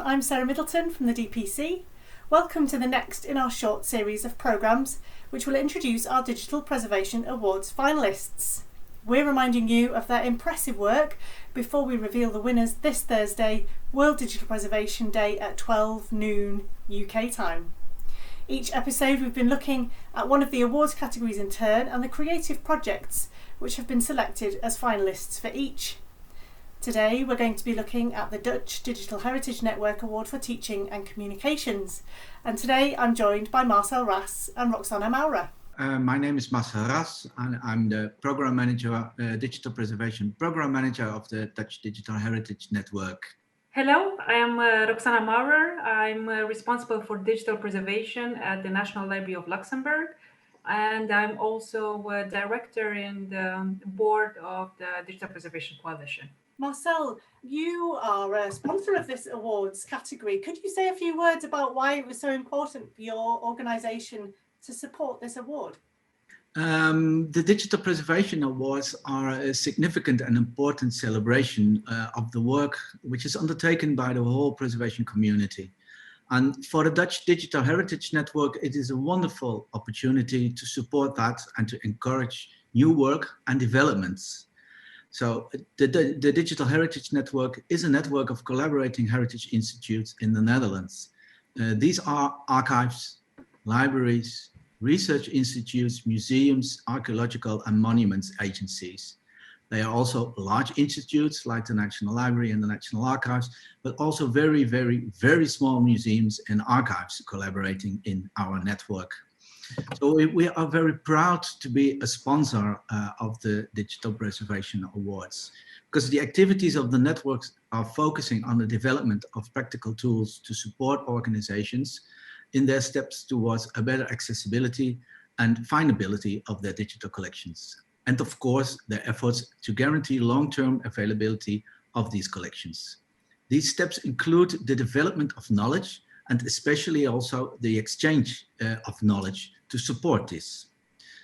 I'm Sarah Middleton from the DPC. Welcome to the next in our short series of programmes which will introduce our Digital Preservation Awards finalists. We're reminding you of their impressive work before we reveal the winners this Thursday, World Digital Preservation Day at 12 noon UK time. Each episode we've been looking at one of the awards categories in turn and the creative projects which have been selected as finalists for each. Today we're going to be looking at the Dutch Digital Heritage Network Award for Teaching and Communications. And today I'm joined by Marcel Ras and Roxana Maurer. My name is Marcel Ras and I'm the Program Manager, Digital Preservation Program Manager of the Dutch Digital Heritage Network. Hello, I am Roxana Maurer. I'm responsible for digital preservation at the National Library of Luxembourg. And I'm also a director in the board of the Digital Preservation Coalition. Marcel, you are a sponsor of this awards category. Could you say a few words about why it was so important for your organisation to support this award? The Digital Preservation Awards are a significant and important celebration of the work which is undertaken by the whole preservation community. And for the Dutch Digital Heritage Network, it is a wonderful opportunity to support that and to encourage new work and developments. So the Digital Heritage Network is a network of collaborating heritage institutes in the Netherlands. These are archives, libraries, research institutes, museums, archaeological and monuments agencies. They are also large institutes like the National Library and the National Archives, but also very, very small museums and archives collaborating in our network. So we are very proud to be a sponsor of the Digital Preservation Awards, because the activities of the networks are focusing on the development of practical tools to support organizations in their steps towards a better accessibility and findability of their digital collections. And of course, their efforts to guarantee long-term availability of these collections. These steps include the development of knowledge and especially also the exchange of knowledge to support this.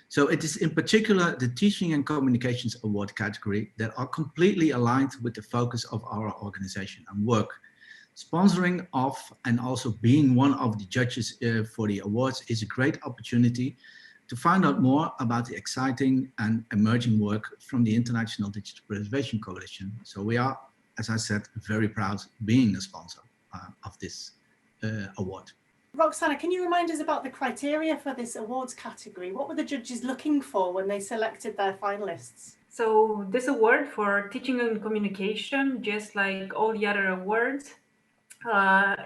So it is in particular the Teaching and Communications Award category that are completely aligned with the focus of our organization and work. Sponsoring of and also being one of the judges for the awards is a great opportunity to find out more about the exciting and emerging work from the International Digital Preservation Coalition. So we are, as I said, very proud being a sponsor of this award. Roxana, can you remind us about the criteria for this awards category? What were the judges looking for when they selected their finalists? So this award for teaching and communication, just like all the other awards,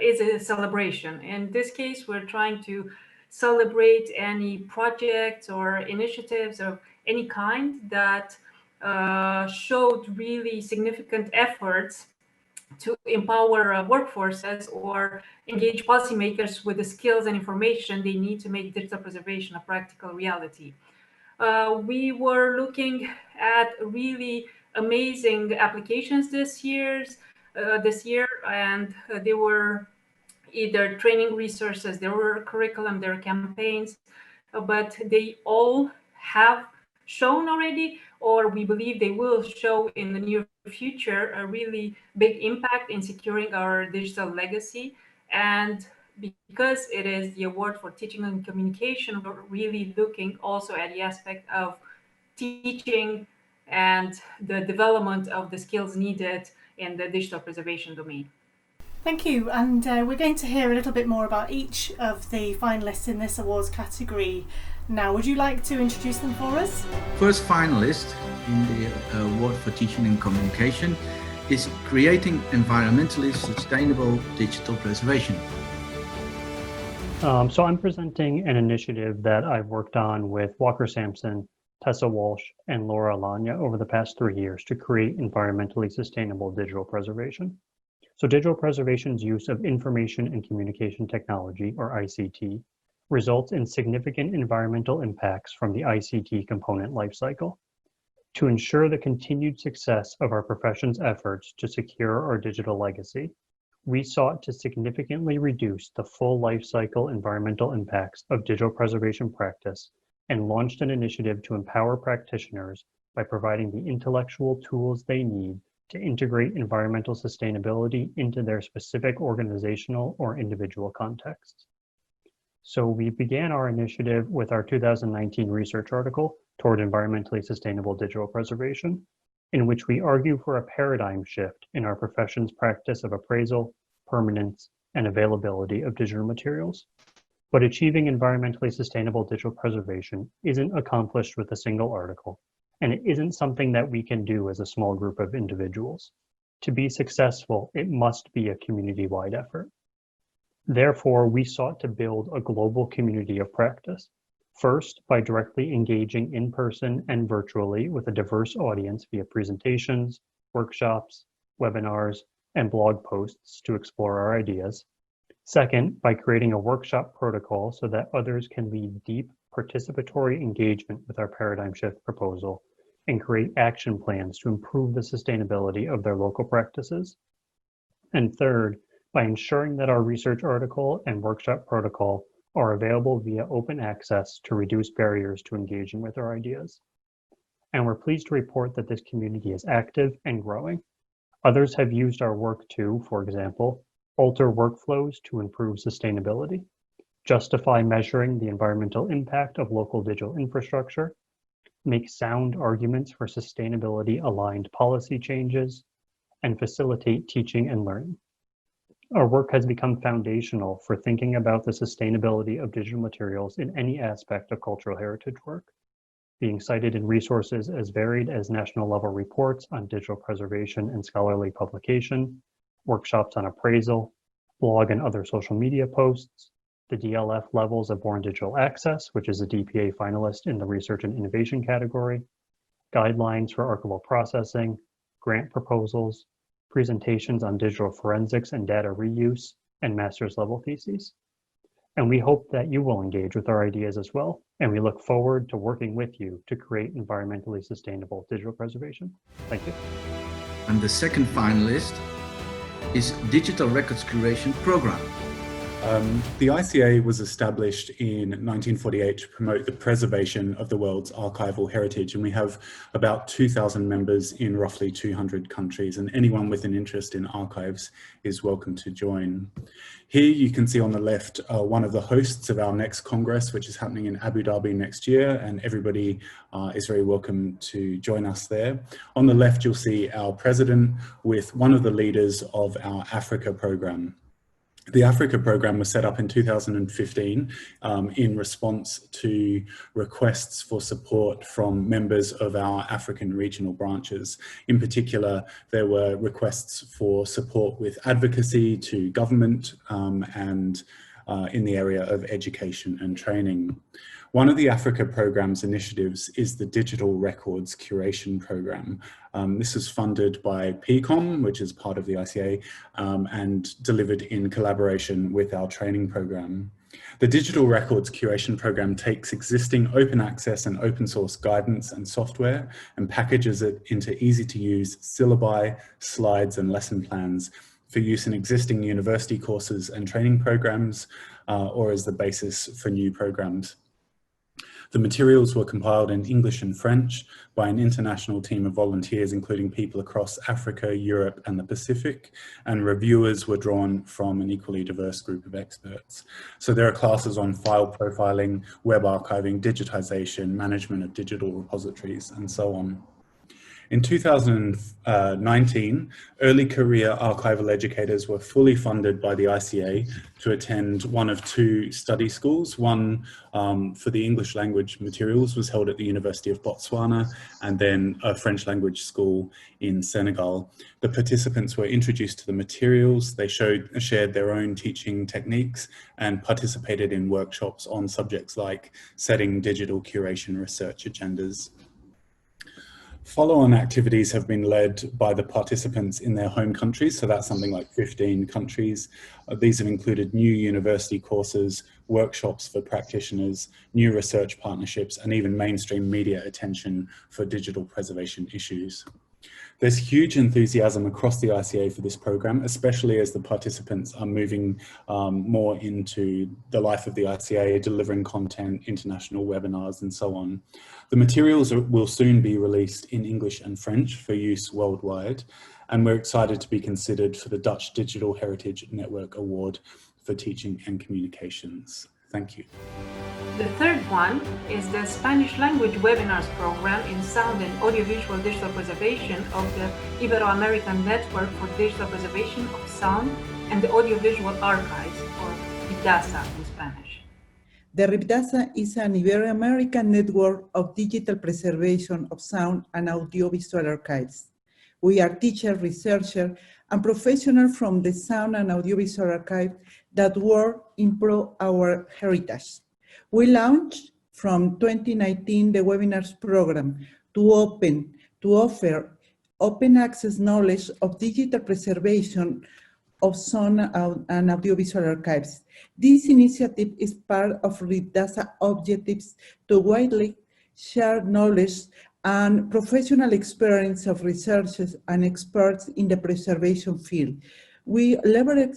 is a celebration. In this case, we're trying to celebrate any projects or initiatives of any kind that showed really significant efforts to empower workforces or engage policymakers with the skills and information they need to make digital preservation a practical reality. We were looking at really amazing applications this year, and they were either training resources, there were curriculum, there were campaigns, but they all have shown already, or we believe they will show in the near future, a really big impact in securing our digital legacy. And because it is the award for teaching and communication, we're really looking also at the aspect of teaching and the development of the skills needed in the digital preservation domain. Thank you, and we're going to hear a little bit more about each of the finalists in this awards category now. Would you like to introduce them for us? First finalist in the award for teaching and communication is creating environmentally sustainable digital preservation. So I'm presenting an initiative that I've worked on with Walker Sampson, Tessa Walsh, and Laura Alanya over the past 3 years to create environmentally sustainable digital preservation. So digital preservation's use of information and communication technology, or ICT, results in significant environmental impacts from the ICT component lifecycle. To ensure the continued success of our profession's efforts to secure our digital legacy, we sought to significantly reduce the full lifecycle environmental impacts of digital preservation practice and launched an initiative to empower practitioners by providing the intellectual tools they need to integrate environmental sustainability into their specific organizational or individual contexts. So we began our initiative with our 2019 research article, Toward Environmentally Sustainable Digital Preservation, in which we argue for a paradigm shift in our profession's practice of appraisal, permanence, and availability of digital materials. But achieving environmentally sustainable digital preservation isn't accomplished with a single article, and it isn't something that we can do as a small group of individuals. To be successful, it must be a community-wide effort. Therefore, we sought to build a global community of practice, first by directly engaging in person and virtually with a diverse audience via presentations, workshops, webinars, and blog posts to explore our ideas. Second, by creating a workshop protocol so that others can lead deep participatory engagement with our paradigm shift proposal and create action plans to improve the sustainability of their local practices. And third, by ensuring that our research article and workshop protocol are available via open access to reduce barriers to engaging with our ideas. And we're pleased to report that this community is active and growing. Others have used our work to, for example, alter workflows to improve sustainability, justify measuring the environmental impact of local digital infrastructure, make sound arguments for sustainability-aligned policy changes, and facilitate teaching and learning. Our work has become foundational for thinking about the sustainability of digital materials in any aspect of cultural heritage work, being cited in resources as varied as national-level reports on digital preservation and scholarly publication, workshops on appraisal, blog and other social media posts, the DLF levels of Born Digital Access, which is a DPA finalist in the Research and Innovation category, guidelines for archival processing, grant proposals, presentations on digital forensics and data reuse, and master's level theses. And we hope that you will engage with our ideas as well, and we look forward to working with you to create environmentally sustainable digital preservation. Thank you. And the second finalist is Digital Records Curation Program. The ICA was established in 1948 to promote the preservation of the world's archival heritage, and we have about 2,000 members in roughly 200 countries, and anyone with an interest in archives is welcome to join. Here you can see on the left one of the hosts of our next Congress, which is happening in Abu Dhabi next year, and everybody is very welcome to join us there. On the left you'll see our president with one of the leaders of our Africa program. The Africa program was set up in 2015 in response to requests for support from members of our African regional branches. In particular, there were requests for support with advocacy to government and in the area of education and training. One of the Africa program's initiatives is the Digital Records Curation Program. This is funded by PCOM, which is part of the ICA, and delivered in collaboration with our training program. The Digital Records Curation Program takes existing open access and open source guidance and software and packages it into easy to use syllabi, slides, and lesson plans for use in existing university courses and training programs, or as the basis for new programs. The materials were compiled in English and French by an international team of volunteers, including people across Africa, Europe, and the Pacific, and reviewers were drawn from an equally diverse group of experts. So there are classes on file profiling, web archiving, digitization, management of digital repositories, and so on. In 2019, early career archival educators were fully funded by the ICA to attend one of two study schools. One for the English language materials was held at the University of Botswana, and then a French language school in Senegal. The participants were introduced to the materials, they shared their own teaching techniques, and participated in workshops on subjects like setting digital curation research agendas. Follow-on activities have been led by the participants in their home countries, so that's something like 15 countries. These have included new university courses, workshops for practitioners, new research partnerships, and even mainstream media attention for digital preservation issues. There's huge enthusiasm across the ICA for this program, especially as the participants are moving more into the life of the ICA, delivering content, international webinars, and so on. The materials will soon be released in English and French for use worldwide, and we're excited to be considered for the Dutch Digital Heritage Network Award for Teaching and Communications. Thank you. The third one is the Spanish language webinars program in sound and audiovisual digital preservation of the Ibero-American Network for Digital Preservation of Sound and the Audiovisual Archives, or IDASA in Spanish. The RIPDASA is an Ibero-American network of digital preservation of sound and audiovisual archives. We are teachers, researchers, and professionals from the sound and audiovisual archive that work to improve our heritage. We launched from 2019 the webinars program to offer open access knowledge of digital preservation of sound and audiovisual archives. This initiative is part of RIPDASA objectives to widely share knowledge and professional experience of researchers and experts in the preservation field. We leverage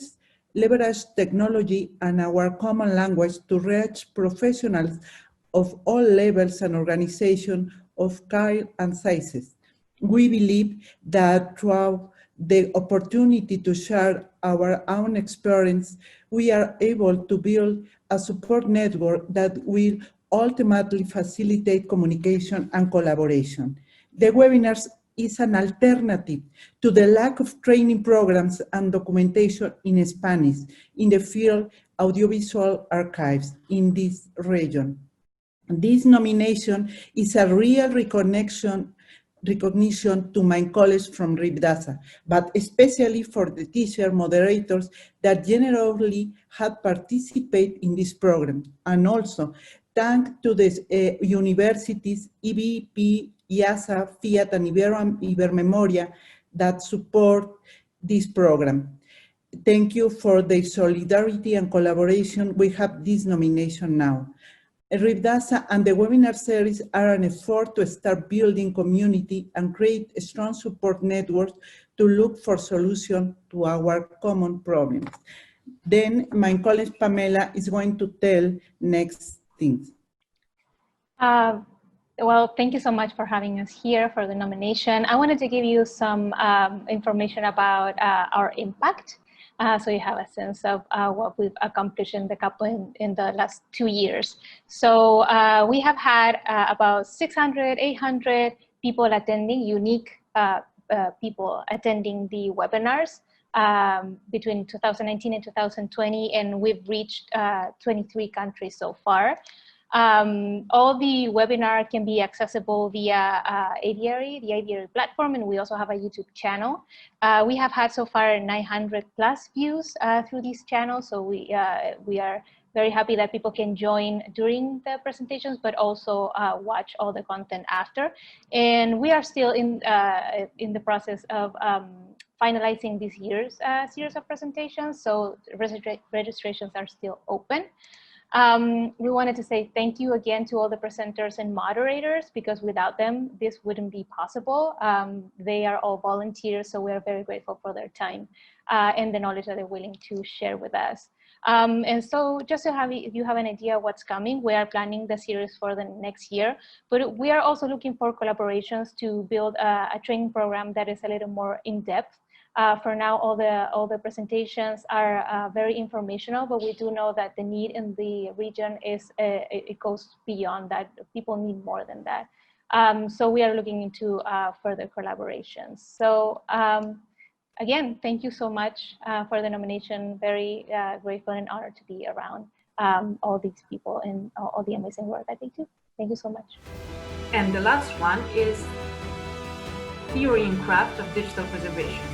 technology and our common language to reach professionals of all levels and organizations of kind and sizes. We believe that through the opportunity to share our own experience, we are able to build a support network that will ultimately facilitate communication and collaboration. The webinars is an alternative to the lack of training programs and documentation in Spanish in the field audiovisual archives in this region. This nomination is a real recognition to my colleagues from RIPDASA, but especially for the teacher moderators that generally have participated in this program, and also thanks to the universities, EBP, IASA, FIAT, and Ibermemoria that support this program. Thank you for the solidarity and collaboration. We have this nomination now. RIPDASA and the webinar series are an effort to start building community and create a strong support network to look for solutions to our common problems. Then my colleague Pamela is going to tell next things. Well, thank you so much for having us here for the nomination. I wanted to give you some information about our impact, so you have a sense of what we've accomplished in the last 2 years. So we have had about 600, 800 people attending, unique people attending the webinars between 2019 and 2020, and we've reached 23 countries so far. All the webinar can be accessible via Aviary, the Aviary platform, and we also have a YouTube channel. We have had so far 900 plus views through these channels, so we are very happy that people can join during the presentations, but also watch all the content after. And we are still in the process of finalizing this year's series of presentations, so registrations are still open. We wanted to say thank you again to all the presenters and moderators, because without them, this wouldn't be possible. They are all volunteers, so we are very grateful for their time and the knowledge that they're willing to share with us. And so just to have, if you have an idea of what's coming, we are planning the series for the next year, but we are also looking for collaborations to build a training program that is a little more in-depth. For now, all the presentations are very informational, but we do know that the need in the region is it goes beyond that. People need more than that. So we are looking into further collaborations. So again, thank you so much for the nomination. Very grateful and honored to be around all these people and all the amazing work that they do. Thank you so much. And the last one is Theory and Craft of Digital Preservation.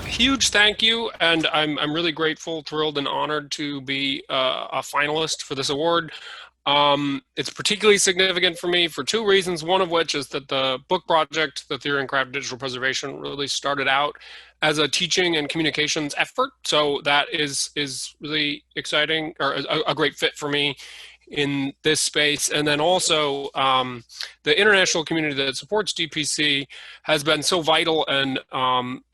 Huge thank you, and I'm really grateful, thrilled, and honored to be a finalist for this award. It's particularly significant for me for two reasons, one of which is that the book project, the Theory and Craft of Digital Preservation, really started out as a teaching and communications effort, so that is really exciting, or a great fit for me in this space. And then also the international community that supports DPC has been so vital and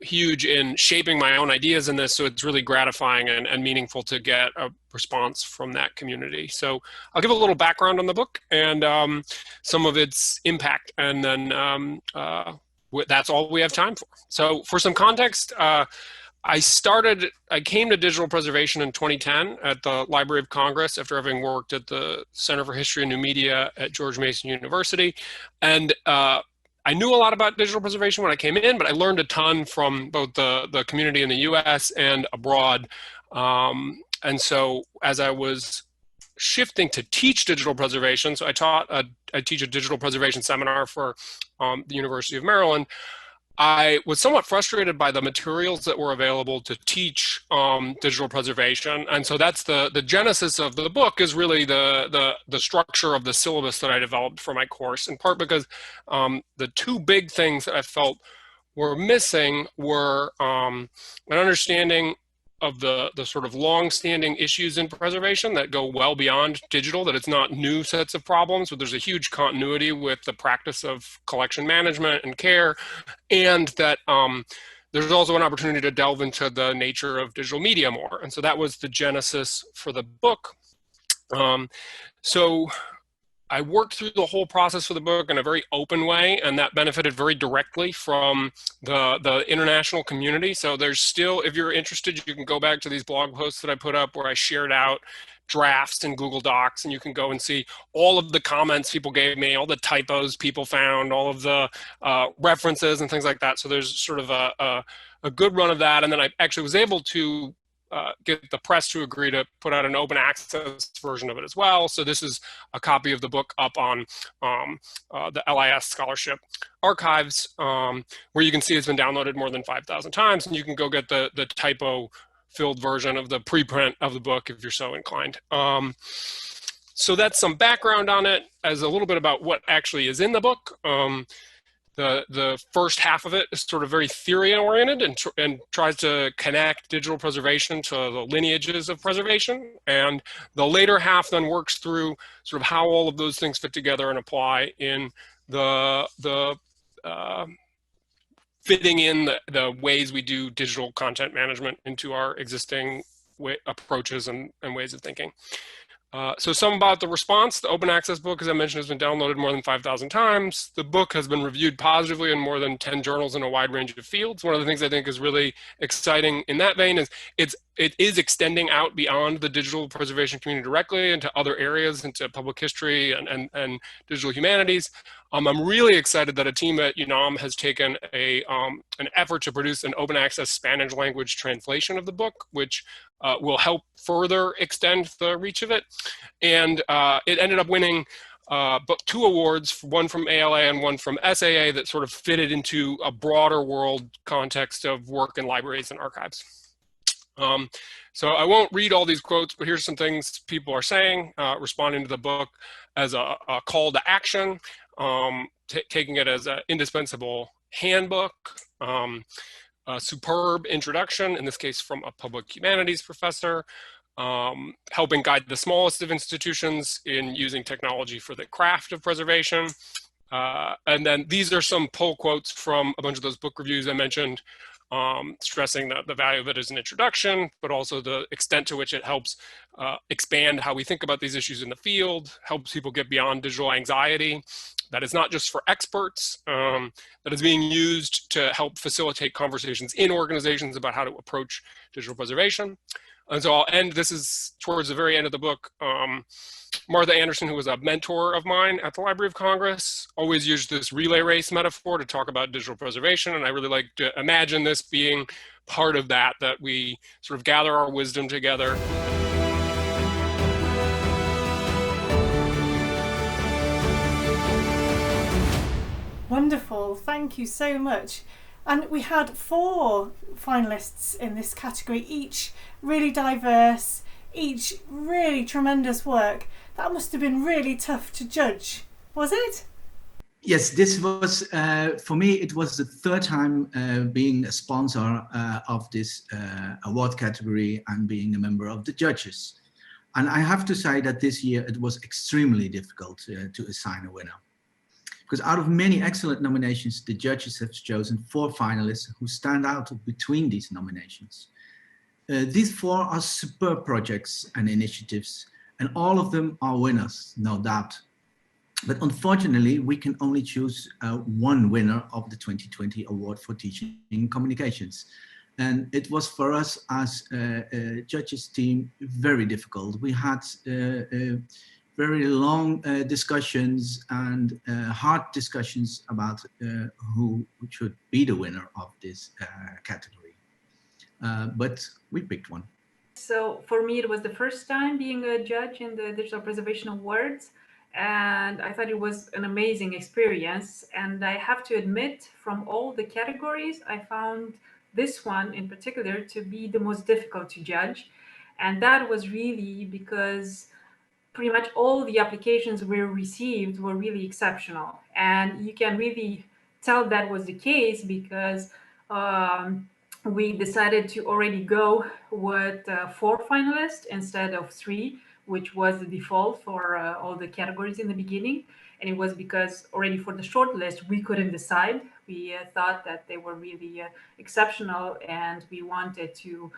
huge in shaping my own ideas in this. So it's really gratifying and meaningful to get a response from that community. So I'll give a little background on the book and some of its impact, and then that's all we have time for. So for some context, I came to digital preservation in 2010 at the Library of Congress after having worked at the Center for History and New Media at George Mason University. And I knew a lot about digital preservation when I came in, but I learned a ton from both the community in the US and abroad. And so as I was shifting to teach digital preservation, so I teach a digital preservation seminar for the University of Maryland. I was somewhat frustrated by the materials that were available to teach digital preservation. And so that's the genesis of the book, is really the structure of the syllabus that I developed for my course, in part because the two big things that I felt were missing were an understanding of the sort of long-standing issues in preservation that go well beyond digital, that it's not new sets of problems, but there's a huge continuity with the practice of collection management and care, and that there's also an opportunity to delve into the nature of digital media more. And so that was the genesis for the book. So I worked through the whole process for the book in a very open way, and that benefited very directly from the international community. So there's still, if you're interested, you can go back to these blog posts that I put up where I shared out drafts in Google Docs, and you can go and see all of the comments people gave me, all the typos people found, all of the references and things like that. So there's sort of a good run of that. And then I actually was able to get the press to agree to put out an open access version of it as well. So this is a copy of the book up on the LIS Scholarship Archives, where you can see it's been downloaded more than 5,000 times, and you can go get the typo-filled version of the preprint of the book if you're so inclined. So that's some background on it, as a little bit about what actually is in the book. The first half of it is sort of very theory-oriented and tries to connect digital preservation to the lineages of preservation. And the later half then works through sort of how all of those things fit together and apply in the fitting in the ways we do digital content management into our existing approaches and ways of thinking. So some about the response. The open access book, as I mentioned, has been downloaded more than 5,000 times. The book has been reviewed positively in more than 10 journals in a wide range of fields. One of the things I think is really exciting in that vein is it is extending out beyond the digital preservation community directly into other areas, into public history and digital humanities. I'm really excited that a team at UNAM has taken an effort to produce an open access Spanish language translation of the book, which will help further extend the reach of it. And it ended up winning two awards, one from ALA and one from SAA, that sort of fitted into a broader world context of work in libraries and archives. So I won't read all these quotes, but here's some things people are saying, responding to the book as a call to action, taking it as an indispensable handbook, a superb introduction, in this case from a public humanities professor, helping guide the smallest of institutions in using technology for the craft of preservation. And then these are some pull quotes from a bunch of those book reviews I mentioned, stressing the value of it as an introduction, but also the extent to which it helps expand how we think about these issues in the field, helps people get beyond digital anxiety. That is not just for experts, that is being used to help facilitate conversations in organizations about how to approach digital preservation. And so I'll end, this is towards the very end of the book. Martha Anderson, who was a mentor of mine at the Library of Congress, always used this relay race metaphor to talk about digital preservation. And I really like to imagine this being part of that we sort of gather our wisdom together. Wonderful, thank you so much. And we had 4 finalists in this category, each really diverse, each really tremendous work. That must have been really tough to judge, was it? Yes, this was, for me, it was the 3rd time being a sponsor of this award category and being a member of the judges. And I have to say that this year it was extremely difficult to assign a winner. Because out of many excellent nominations, the judges have chosen 4 finalists who stand out between these nominations. These 4 are superb projects and initiatives, and all of them are winners, no doubt. But unfortunately, we can only choose one winner of the 2020 Award for Teaching in Communications. And it was for us as a judges team very difficult. We had very long discussions and hard discussions about who should be the winner of this category. But we picked one. So for me, it was the first time being a judge in the Digital Preservation Awards, and I thought it was an amazing experience. And I have to admit, from all the categories, I found this one in particular to be the most difficult to judge. And that was really because pretty much all the applications we received were really exceptional. And you can really tell that was the case because we decided to already go with 4 finalists instead of 3, which was the default for all the categories in the beginning. And it was because already for the short list, we couldn't decide. We thought that they were really exceptional, and we wanted to,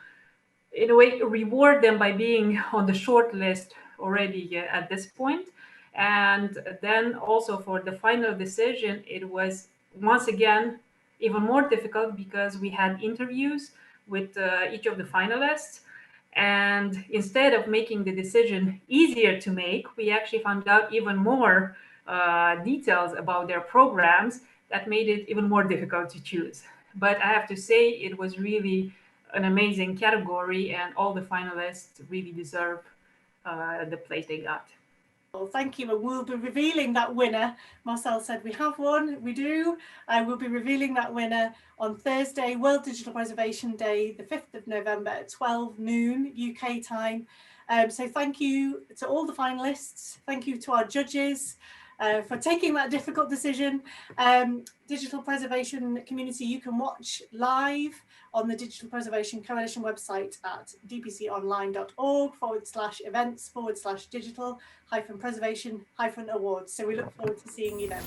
in a way, reward them by being on the short list already at this point. And then also for the final decision, it was once again even more difficult because we had interviews with each of the finalists. And instead of making the decision easier to make, we actually found out even more details about their programs that made it even more difficult to choose. But I have to say, it was really an amazing category, and all the finalists really deserve the place they got. Well, thank you, and we'll be revealing that winner. Marcel said we have one, we do. We'll be revealing that winner on Thursday, World Digital Preservation Day, the 5th of November at 12 noon UK time. So thank you to all the finalists, thank you to our judges for taking that difficult decision. Digital Preservation community, you can watch live on the Digital Preservation Coalition website at dpconline.org/events/digital-preservation-awards. So we look forward to seeing you then.